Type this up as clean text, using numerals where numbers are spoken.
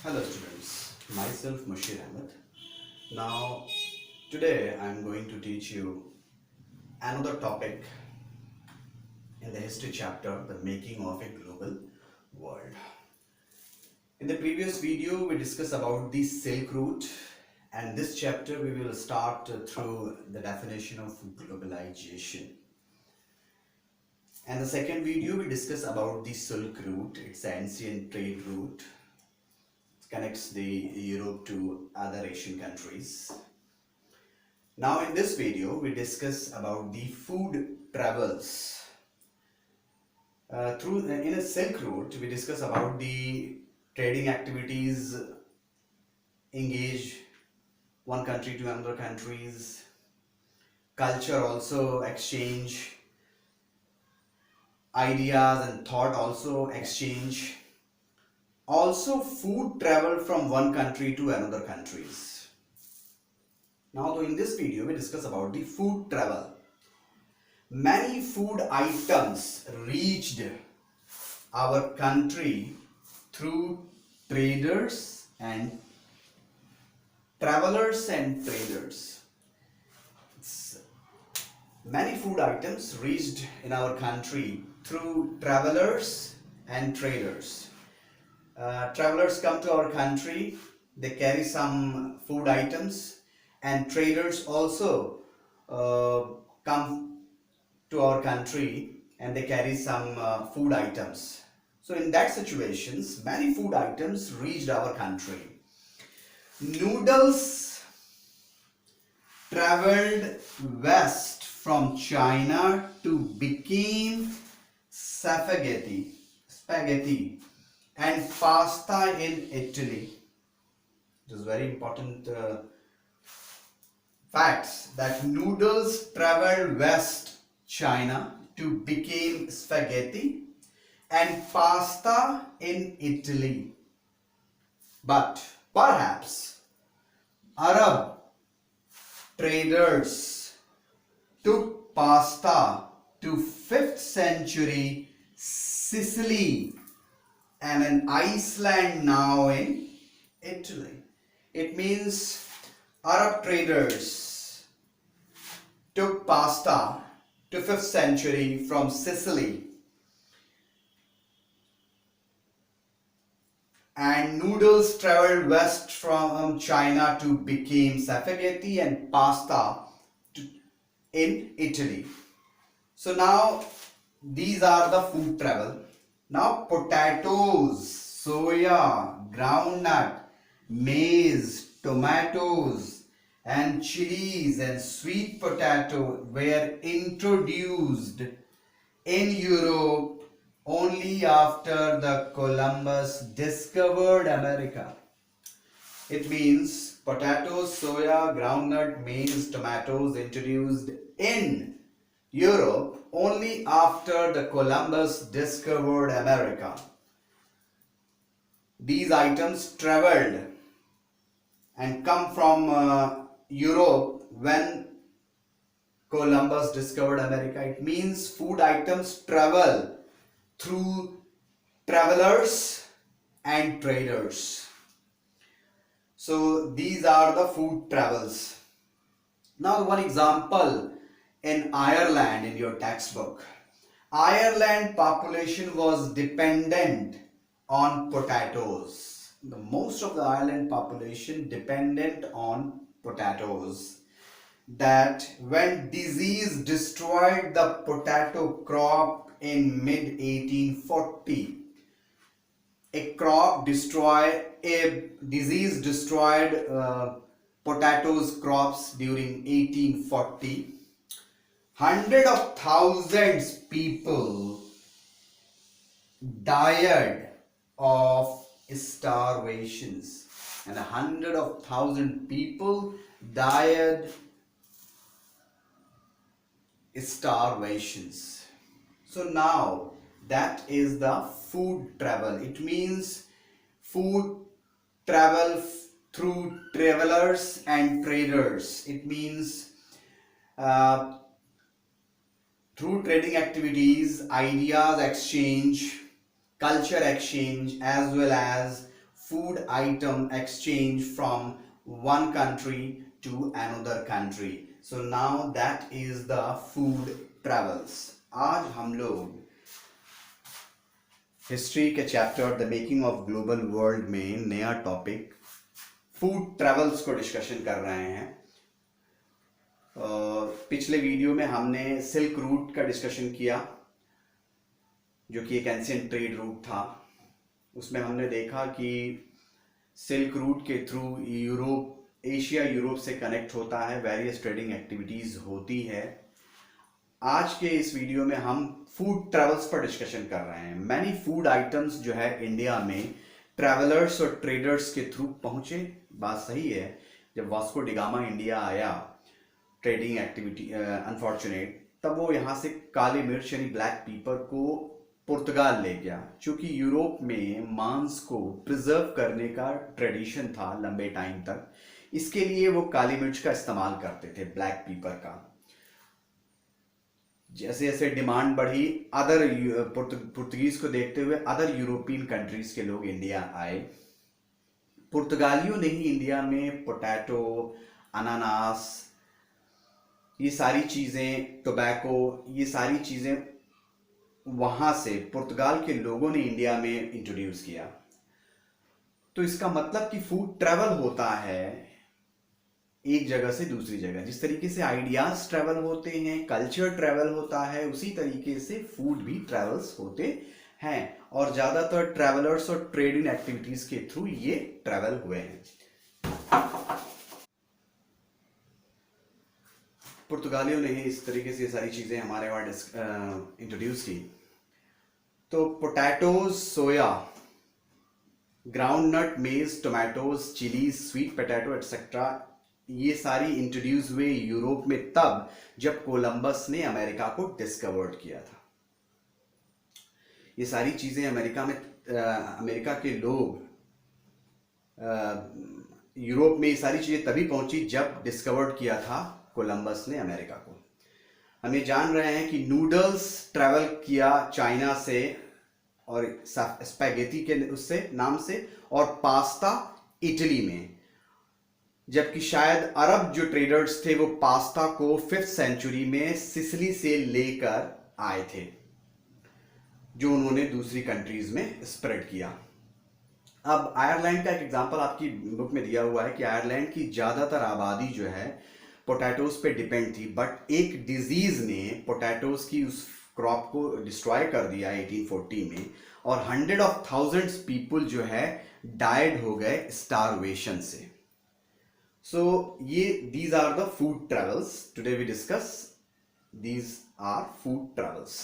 Hello students, myself Mushir Ahmed. Now today I am going to teach you another topic in the history chapter, the making of a global world. In the previous video we discussed about the Silk Route, and this chapter we will start through the definition of globalization. And the second video we discuss about the Silk Route, it's an ancient trade route, connects the Europe to other Asian countries. Now in this video we discuss about the food travels. In a Silk Route we discuss about the trading activities engage one country to another countries, culture also exchange, ideas and thought also exchange, also food travel from one country to another countries. Now in this video we discuss about the food travel. Many food items reached our country through traders and travelers and traders. Many food items reached in our country through travelers and traders. Travelers come to our country, they carry some food items, and traders also come to our country and they carry some food items. So in that situations, many food items reached our country. Noodles traveled west from China to became spaghetti and pasta in Italy. It is very important facts that noodles traveled west China to became spaghetti and pasta in Italy. But perhaps Arab traders took pasta to 5th century Sicily and an Iceland now in Italy. It means Arab traders took pasta to 5th century from Sicily, and noodles traveled west from China to became spaghetti and pasta in Italy. So now these are the food travel. Now potatoes, soya, groundnut, maize, tomatoes and chilies and sweet potato were introduced in Europe only after the Columbus discovered America. It means potatoes, soya, groundnut, maize, tomatoes introduced in Europe only after the Columbus discovered America. These items traveled and come from Europe when Columbus discovered America. It means food items travel through travelers and traders. So these are the food travels. Now one example in Ireland in your textbook. Ireland population was dependent on potatoes. The most of the Ireland population dependent on potatoes. That when disease destroyed the potato crop in mid 1840, a disease destroyed potatoes crops during 1840. Hundred of thousands people died of starvations, and 100,000 people died starvations. So now that is the food travel. It means food travel through travelers and traders. It means uh, through trading activities, ideas exchange, culture exchange, as well as food item exchange from one country to another country. So now that is the food travels. आज हम लोग history के chapter the making of global world में नया topic food travels को discussion कर रहे हैं। पिछले वीडियो में हमने सिल्क रूट का डिस्कशन किया, जो कि एक एंशिएंट ट्रेड रूट था। उसमें हमने देखा कि सिल्क रूट के थ्रू एशिया यूरोप से कनेक्ट होता है, वेरियस ट्रेडिंग एक्टिविटीज़ होती है। आज के इस वीडियो में हम फूड ट्रेवल्स पर डिस्कशन कर रहे हैं। मैनी फूड आइटम्स जो है इंडिया में ट्रैवलर्स और ट्रेडर्स के थ्रू पहुंचे। बात सही है, जब वास्को डिगामा इंडिया आया ट्रेडिंग एक्टिविटी अनफॉर्चुनेट, तब वो यहाँ से काली मिर्च यानी ब्लैक पीपर को पुर्तगाल ले गया। क्योंकि यूरोप में मांस को प्रिजर्व करने का ट्रेडिशन था लंबे टाइम तक, इसके लिए वो काली मिर्च का इस्तेमाल करते थे, ब्लैक पीपर का। जैसे जैसे डिमांड बढ़ी, अदर पुर्तगीज को देखते हुए अदर यूरोपियन कंट्रीज के लोग इंडिया आए। पुर्तगालियों ने ही इंडिया में पोटैटो, अनानास, ये सारी चीज़ें, टोबैको, ये सारी चीज़ें वहाँ से पुर्तगाल के लोगों ने इंडिया में इंट्रोड्यूस किया। तो इसका मतलब कि फूड ट्रैवल होता है एक जगह से दूसरी जगह। जिस तरीके से आइडियाज ट्रैवल होते हैं, कल्चर ट्रैवल होता है, उसी तरीके से फूड भी ट्रैवल्स होते हैं। और ज़्यादातर ट्रैवलर्स और ट्रेडिंग एक्टिविटीज़ के थ्रू ये ट्रैवल हुए हैं। पुर्तगालियों ने ही इस तरीके से सारी चीज़ें हमारे वहाँ इंट्रोड्यूस की। तो पोटैटोज, सोया, ग्राउंड नट, मेज, tomatoes, chillies, sweet potato etcetera, ये सारी इंट्रोड्यूस हुए यूरोप में तब जब कोलंबस ने अमेरिका को डिस्कवर्ड किया था। ये सारी चीज़ें अमेरिका के लोग यूरोप में ये सारी चीज़ें तभी पहुंची जब डिस्कवर्ड किया था कोलंबस ने अमेरिका को। हम ये जान रहे हैं कि नूडल्स ट्रैवल किया चाइना से और स्पैगेटी के उससे नाम से, और पास्ता इटली में, जबकि शायद अरब जो ट्रेडर्स थे वो पास्ता को 5th सेंचुरी में सिसिली से लेकर आए थे, जो उन्होंने दूसरी कंट्रीज में स्प्रेड किया। अब आयरलैंड का एक एग्जांपल आपकी बुक में दिया हुआ है कि आयरलैंड की ज़्यादातर आबादी जो है पोटैटोज पे डिपेंड थी, बट एक डिजीज ने पोटैटोज की उस क्रॉप को डिस्ट्रॉय कर दिया 1840 में, और 100,000 पीपल जो है डाइड हो गए स्टारवेशन से। So these are the food travels. Today we discuss these are food travels.